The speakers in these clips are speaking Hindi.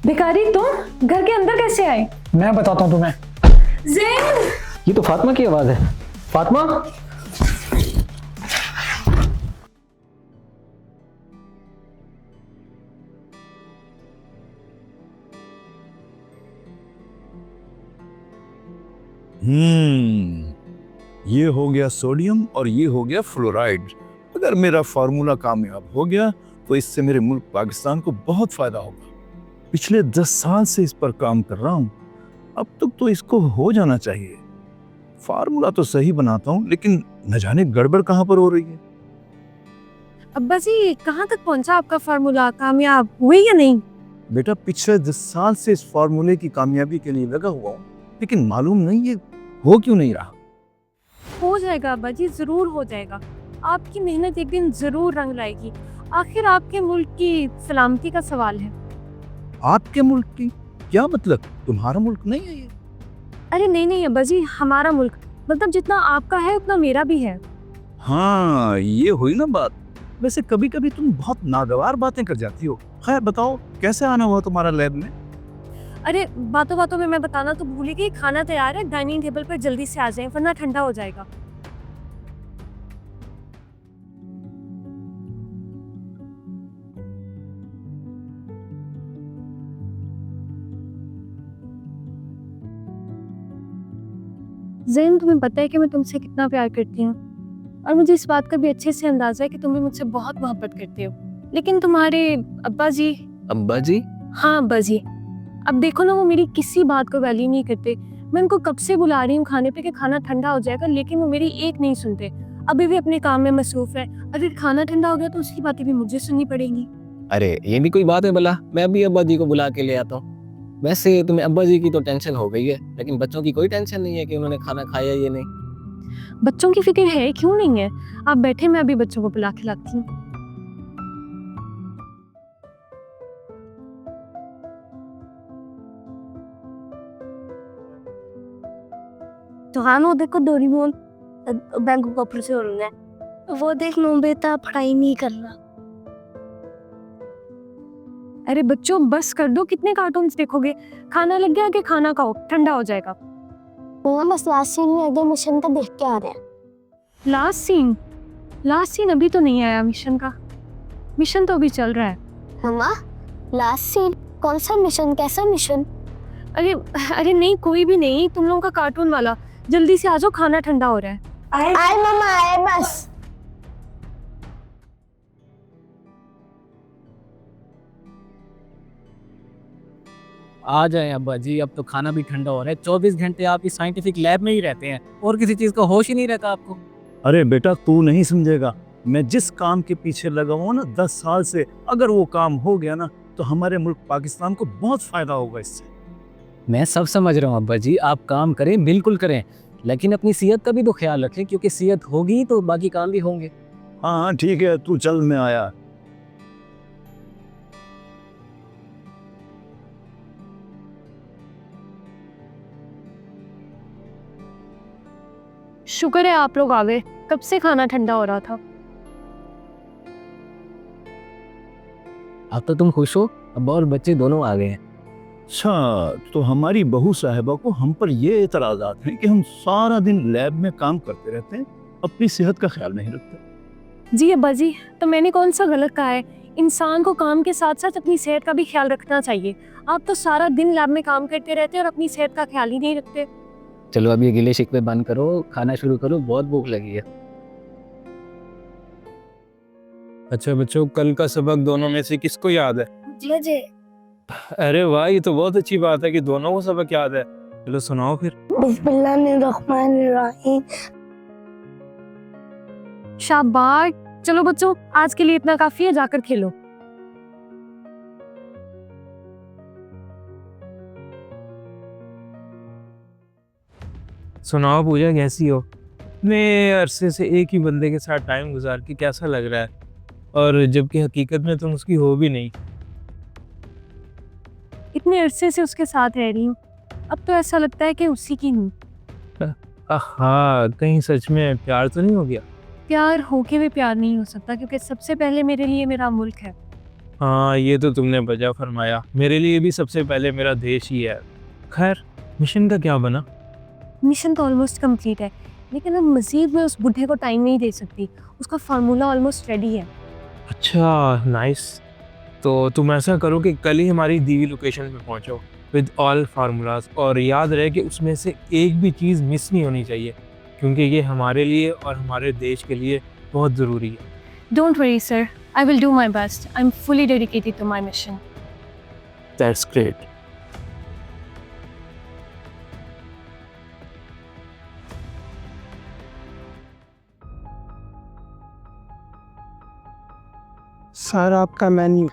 भिखारी तुम घर के अंदर कैसे आए? मैं बताता हूँ तुम्हें। ज़ैन! ये तो फातिमा की आवाज है। फातिमा, ये हो गया सोडियम और ये हो गया फ्लोराइड। अगर मेरा फार्मूला कामयाब हो गया तो इससे मेरे मुल्क पाकिस्तान को बहुत फायदा होगा। पिछले 10 साल से इस पर काम कर रहा हूँ, अब तक तो इसको हो जाना चाहिए। फार्मूला तो सही बनाता हूँ, लेकिन न जाने गड़बड़ कहाँ पर हो रही है। अब्बा जी, कहाँ तक पहुंचा आपका फार्मूला? कामयाब हुए या नहीं? बेटा, पिछले 10 साल से इस फार्मूले की कामयाबी के लिए लगा हुआ हूँ, लेकिन मालूम नहीं ये हो क्यों नहीं रहा। हो जाएगा अब्बा जी, जरूर हो जाएगा। आपकी मेहनत एक दिन जरूर रंग लाएगी। आखिर आपके मुल्क की सलामती का सवाल है। आपके मुल्क की क्या मतलब? तुम्हारा मुल्क नहीं है ये? अरे नहीं नहीं अब्बा जी, हमारा मुल्क मतलब जितना आपका है उतना मेरा भी है। हाँ, ये हुई ना बात। वैसे कभी कभी तुम बहुत नागवार बातें कर जाती हो। खैर बताओ, कैसे आना हुआ तुम्हारा लैब में? अरे बातों बातों में मैं बताना तो भूल ही गई, खाना तैयार है, डाइनिंग टेबल पर जल्दी से आ जाएं वरना ठंडा हो जाएगा। ज़ैन, तुम्हें पता है कि मैं तुमसे कितना प्यार करती हूँ और मुझे इस बात का भी अच्छे से अंदाजा है कि तुम भी मुझसे बहुत मोहब्बत करते हो, लेकिन तुम्हारे अब्बा जी। अब्बा जी? हाँ अब्बा जी, अब देखो ना, वो मेरी किसी बात को वैल्यू नहीं करते। मैं उनको कब से बुला रही हूँ खाने पे कि खाना ठंडा हो जाएगा, लेकिन वो मेरी एक नहीं सुनते। अभी भी अपने काम में मसरूफ है। अगर खाना ठंडा हो गया तो उसकी बातें भी मुझे सुननी पड़ेंगी। अरे ये भी कोई बात है भला? मैं अभी अब्बा जी को बुला के ले आता हूँ। वैसे तुम्हें अब्बा जी की तो टेंशन हो गई है, लेकिन बच्चों की कोई टेंशन नहीं है कि उन्होंने खाना खाया या नहीं। बच्चों की फिक्र है, क्यों नहीं है? आप बैठे, मैं अभी बच्चों को बुला के लाती हूँ। तो हाँ, वो देखो डोरेमोन बैंक को ऊपर से उड़ना है। वो देख नोबिता पढ़ाई नहीं कर रहा। अरे बच्चों बस कर दो, कितने कार्टून्स देखोगे? खाना लग गया कि खाना खाओ, ठंडा हो जाएगा। वो बस लास्ट सीन में एकदम मिशन का देख के आ रहे हैं। लास्ट सीन अभी तो नहीं आया मिशन का। मिशन तो अभी चल रहा है। मम्मा, लास्ट सीन? कौन सा मिशन? कैसा मिशन? अरे अरे नहीं, कोई भी नहीं, तुम लोगों का कार्टून वाला। जल्दी से आ जाओ, खाना ठंडा हो रहा है। आए मम्मा, आए बस। आ जाए अब्बा जी, अब तो खाना भी ठंडा हो रहा है। 24 घंटे आप इस साइंटिफिक लैब में ही रहते हैं और किसी चीज का होश ही नहीं रहता आपको। अरे बेटा, तू नहीं समझेगा। मैं जिस काम के पीछे लगा हुआ ना 10 साल से, अगर वो काम हो गया ना तो हमारे मुल्क पाकिस्तान को बहुत फायदा होगा इससे। मैं सब समझ रहा हूँ अब्बा जी, आप काम करें, बिल्कुल करें, लेकिन अपनी सेहत का भी तो ख्याल रखें, क्योंकि सेहत होगी तो बाकी काम भी होंगे। हाँ ठीक है, तू चल, मैं आया। शुक्र है आप लोग आ गए, कब से खाना ठंडा हो रहा था। अब तो तुम खुश हो, अब्बा और बच्चे दोनों आ गए हैं। अच्छा, तो हमारी बहू साहिबा को हम पर ये एतराज़ात हैं कि हम सारा दिन लैब में काम करते रहते हैं, अपनी सेहत का ख्याल नहीं रखते। जी अब्बा जी, तो मैंने कौन सा गलत कहा है? इंसान को काम के साथ साथ अपनी सेहत का भी ख्याल रखना चाहिए। आप तो सारा दिन लैब में काम करते रहते हैं और अपनी सेहत का ख्याल ही नहीं रखते। चलो अब ये गिले शिकवे बंद करो, खाना शुरू करो, बहुत भूख लगी है। अच्छा बच्चों, कल का सबक दोनों में से किसको याद है? मुझे अरे वाह, ये तो बहुत अच्छी बात है कि दोनों को सबक याद है। चलो सुनाओ फिर। बिस्मिल्लाहिर्रहमानिर्रहीम। शाबाश, चलो बच्चों, आज के लिए इतना काफी है, जाकर खेलो। सुनाओ पूजा, कैसी हो? इतने अरसे से एक ही बंदे के साथ टाइम गुजार के कैसा लग रहा है? और जबकि हकीकत में तुम उसकी हो भी नहीं। इतने अरसे से उसके साथ रह रही हूँ, अब तो ऐसा लगता है कि उसी की हूँ। हाँ, कहीं सच में प्यार तो नहीं हो गया? प्यार होके भी प्यार नहीं हो सकता, क्योंकि सबसे पहले मेरे लिए मेरा मुल्क है। हाँ, ये तो तुमने वजह फरमाया। मेरे लिए भी सबसे पहले मेरा देश ही है। खैर, मिशन का क्या बना? मिशन तो ऑलमोस्ट कंप्लीट है, लेकिन अब मज़ीद मैं उस बुढ़े को टाइम नहीं दे सकती। उसका फार्मूला ऑलमोस्ट रेडी है। अच्छा, नाइस। तो तुम ऐसा करो कि कल ही हमारी दी हुई लोकेशन पे पहुंचो विद ऑल फार्मूलाज, और याद रहे कि उसमें से एक भी चीज़ मिस नहीं होनी चाहिए, क्योंकि ये हमारे लिए और हमारे देश के लिए बहुत ज़रूरी है। Don't worry, sir. I will do my best. I'm fully dedicated to my mission. That's great. Sir आपका मेन्यू।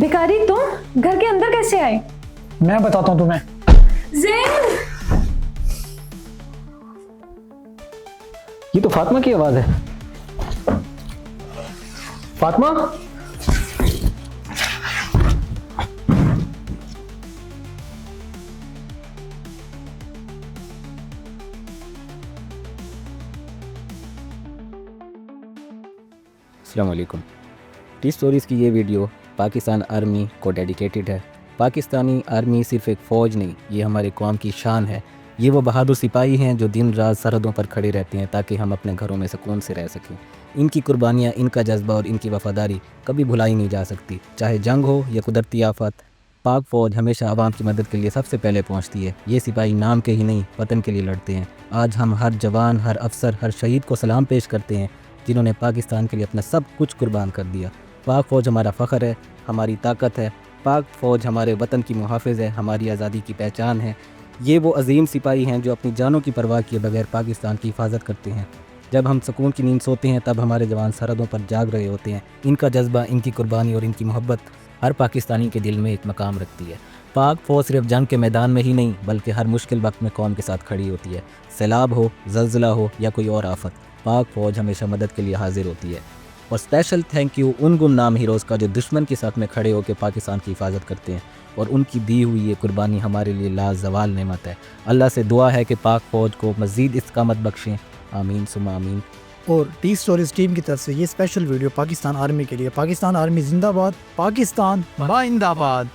भिखारी, तुम घर के अंदर कैसे आए? मैं बताता हूँ तुम्हें। ज़ैन! ये तो फातिमा की आवाज़ है। फातिमा, अस्सलाम वालेकुम। टी स्टोरीज़ की ये वीडियो पाकिस्तान आर्मी को डेडिकेटेड है। पाकिस्तानी आर्मी सिर्फ एक फ़ौज नहीं, ये हमारे कौम की शान है। ये वो बहादुर सिपाही हैं जो दिन रात सरहदों पर खड़े रहते हैं ताकि हम अपने घरों में सुकून से रह सकें। इनकी कुर्बानियाँ, इनका जज्बा और इनकी वफ़ादारी कभी भुलाई नहीं जा सकती। चाहे जंग हो या कुदरती आफत, पाक फ़ौज हमेशा आवाम की मदद के लिए सबसे पहले पहुँचती है। ये सिपाही नाम के ही नहीं, वतन के लिए लड़ते हैं। आज हम हर जवान, हर अफसर, हर शहीद को सलाम पेश करते हैं जिन्होंने पाकिस्तान के लिए अपना सब कुछ कुर्बान कर दिया। पाक फ़ौज हमारा फ़ख्र है, हमारी ताकत है। पाक फ़ौज हमारे वतन की मुहाफ़िज़ है, हमारी आज़ादी की पहचान है। ये वो अजीम सिपाही हैं जो अपनी जानों की परवाह किए बगैर पाकिस्तान की हिफाजत करते हैं। जब हम सुकून की नींद सोते हैं तब हमारे जवान सरहदों पर जाग रहे होते हैं। इनका जज्बा, इनकी कुर्बानी और इनकी मोहब्बत हर पाकिस्तानी के दिल में एक मकाम रखती है। पाक फ़ौज सिर्फ जंग के मैदान में ही नहीं बल्कि हर मुश्किल वक्त में कौम के साथ खड़ी होती है। सैलाब हो, ज़लज़ला हो या कोई और आफत, पाक फ़ौज हमेशा मदद के लिए हाजिर होती है। और स्पेशल थैंक यू उन गुमनाम हीरोज़ का जो दुश्मन के साथ में खड़े होकर पाकिस्तान की हिफाजत करते हैं, और उनकी दी हुई ये कुर्बानी हमारे लिए लाजवाल नेमत है। अल्लाह से दुआ है कि पाक फ़ौज को मज़ीद इस्तकामत बख्शें। आमीन सुम्मा आमीन। और टी स्टोरीज टीम की तरफ से ये स्पेशल वीडियो पाकिस्तान आर्मी के लिए। पाकिस्तान आर्मी जिंदाबाद, पाकिस्तान बाइंदाबाद।